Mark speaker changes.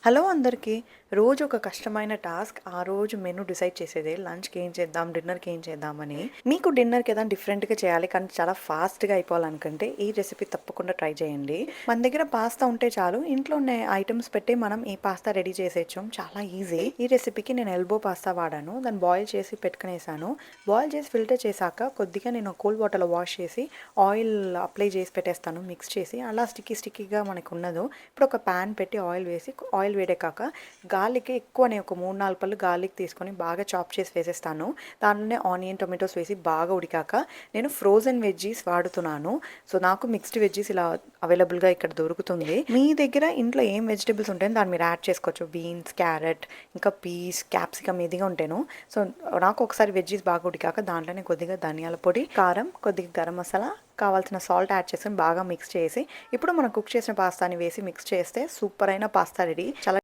Speaker 1: Hello అందరికీ. రోజు ఒక కష్టమైన టాస్క్. ఆ రోజు మెనూ డిసైడ్ చేసేదే. లంచ్‌కి ఏం చేద్దాం, డిన్నర్‌కి ఏం చేద్దామని. మీకు డిన్నర్‌కి ఏదైనా డిఫరెంట్‌గా చేయాలి కానీ చాలా ఫాస్ట్‌గా అయిపోవాలనుకుంటే ఈ రెసిపీ తప్పకుండా ట్రై చేయండి. మన దగ్గర పాస్తా ఉంటే చాలు. ఇంట్లో ఉన్న ఐటెమ్స్ పెట్టి మనం ఈ పాస్తా రెడీ చేసేయచ్చు. చాలా ఈజీ. ఈ రెసిపీకి నేను ఎల్బో పాస్తా వాడాను. దాన్ని బాయిల్ చేసి పెట్టుకునేసాను. బాయిల్ చేసి ఫిల్టర్ చేశాక కొద్దిగా నేను కూల్ వాటర్‌లో వాష్ చేసి ఆయిల్ అప్లై చేసి పెట్టేస్తాను మిక్స్ చేసి. అలా స్టిక్కీగా మనకు ఉండదు. ఇప్పుడు ఒక పాన్ పెట్టి ఆయిల్ వేసి ఆయిల్ వేడెక్కాక గార్లిక్ ఎక్కువనే ఒక 3, 4 పళ్ళు గార్లిక్ తీసుకొని బాగా చాప్ చేసి వేసేస్తాను. దాంట్లోనే ఆనియన్, టొమాటోస్ వేసి బాగా ఉడికాక నేను ఫ్రోజన్ వెజ్జీస్ వాడుతున్నాను. సో నాకు మిక్స్డ్ వెజ్జీస్ ఇలా అవైలబుల్గా ఇక్కడ దొరుకుతుంది. మీ దగ్గర ఇంట్లో ఏం వెజిటబుల్స్ ఉంటాయో దాన్ని మీరు యాడ్ చేసుకోవచ్చు. బీన్స్, క్యారెట్, ఇంకా పీస్, క్యాప్సికమ్ ఇదిగా ఉంటాను. సో నాకు ఒకసారి వెజ్జీస్ బాగా ఉడికాక దాంట్లోనే కొద్దిగా ధనియాల పొడి, కారం, కొద్దిగా గరం మసాలా, కావాల్సిన సాల్ట్ యాడ్ చేసుకొని బాగా మిక్స్ చేసి ఇప్పుడు మనం కుక్ చేసిన పాస్తాని వేసి మిక్స్ చేస్తే సూపర్ అయిన పాస్తా రెడీ. చాలా